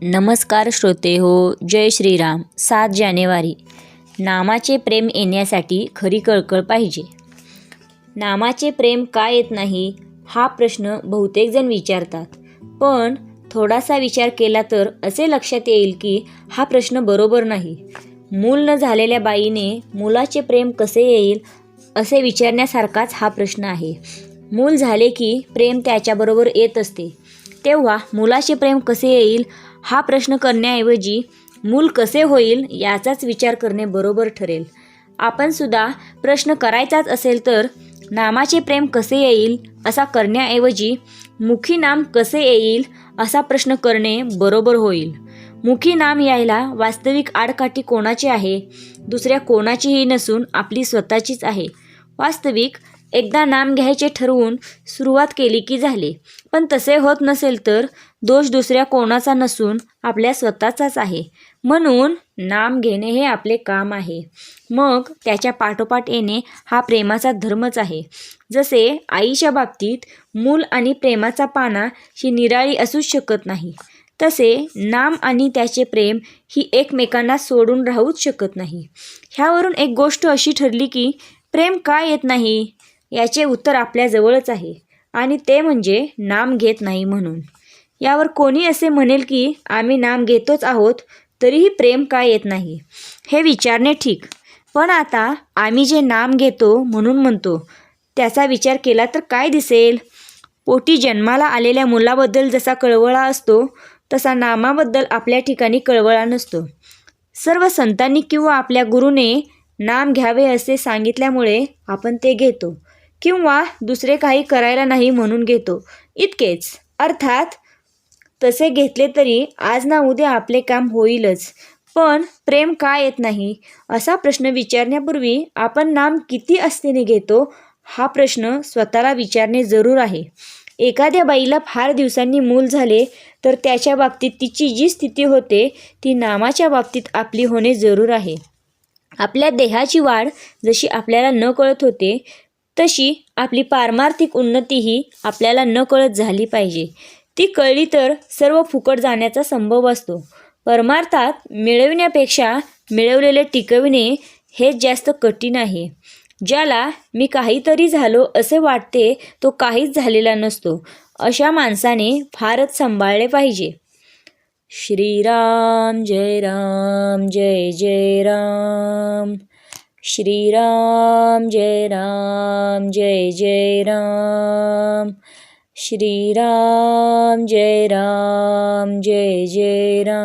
नमस्कार श्रोते हो, जय श्रीराम. 7 जानेवारी. नामाचे प्रेम येण्यासाठी खरी कळकळ पाहिजे. नामाचे प्रेम का येत नाही हा प्रश्न बहुतेक जण विचारतात. पण थोडासा विचार केला तर असे लक्षात येईल की हा प्रश्न बरोबर नाही. मूल न झालेल्या बाईने मुलाचे प्रेम कसे येईल असे विचारण्यासारखाच हा प्रश्न आहे. मूल झाले की प्रेम त्याच्याबरोबर येत असते. तेव्हा मुलाचे प्रेम कसे येईल हा प्रश्न करण्याऐवजी मूल कसे होईल याचाच विचार करणे बरोबर ठरेल. आपण सुद्धा प्रश्न करायचाच असेल तर नामाचे प्रेम कसे येईल असा करण्याऐवजी मुखी नाम कसे येईल असा प्रश्न करणे बरोबर होईल. मुखी नाम यायला वास्तविक आडकाठी कोणाची आहे? दुसऱ्या कोणाचीही नसून आपली स्वतःचीच आहे. वास्तविक एकदा नाम घ्यायचे ठरवून सुरुवात केली की झाले. पण तसे होत नसेल तर दोष दुसऱ्या कोणाचा नसून आपल्या स्वतःचाच आहे. म्हणून नाम घेणे हे आपले काम आहे. मग त्याच्या पाठोपाठ येणे हा प्रेमाचा धर्मच आहे. जसे आईच्या बाबतीत मूल आणि प्रेमाचा पाना ही निराळी असूच शकत नाही, तसे नाम आणि त्याचे प्रेम ही एकमेकांना सोडून राहूच शकत नाही. ह्यावरून एक गोष्ट अशी ठरली की प्रेम का येत नाही याचे उत्तर आपल्याजवळच आहे, आणि ते म्हणजे नाम घेत नाही म्हणून. यावर कोणी असे म्हणेल की आम्ही नाम घेतोच आहोत तरीही प्रेम का येत नाही, हे विचारणे ठीक. पण आता आम्ही जे नाम घेतो म्हणून म्हणतो त्याचा विचार केला तर काय दिसेल? पोटी जन्माला आलेल्या मुलाबद्दल जसा कळवळा असतो तसा नामाबद्दल आपल्या ठिकाणी कळवळा नसतो. सर्व संतांनी किंवा आपल्या गुरुने नाम घ्यावे असे सांगितल्यामुळे आपण ते घेतो, किंवा दुसरे काही करायला नाही म्हणून घेतो, इतकेच. अर्थात तसे घेतले तरी आज ना उद्या आपले काम होईलच. पण प्रेम का येत नाही असा प्रश्न विचारण्यापूर्वी आपण नाम किती आस्थेने घेतो हा प्रश्न स्वतःला विचारणे जरूर आहे. एखाद्या बाईला फार दिवसांनी मूल झाले तर त्याच्या बाबतीत तिची जी स्थिती होते ती नामाच्या बाबतीत आपली होणे जरूर आहे. आपल्या देहाची वाढ जशी आपल्याला न कळत होते तशी आपली पारमार्थिक उन्नतीही आपल्याला न कळत झाली पाहिजे. ती कळली तर सर्व फुकट जाण्याचा संभव असतो. परमार्थात मिळविण्यापेक्षा मिळवलेले टिकविणे हेच जास्त कठीण आहे. ज्याला मी काहीतरी झालो असे वाटते तो काहीच झालेला नसतो. अशा माणसाने फारच सांभाळले पाहिजे. श्रीराम जय राम जय जय राम. श्रीराम जय राम जय जय राम. श्रीराम जय राम जय जय राम.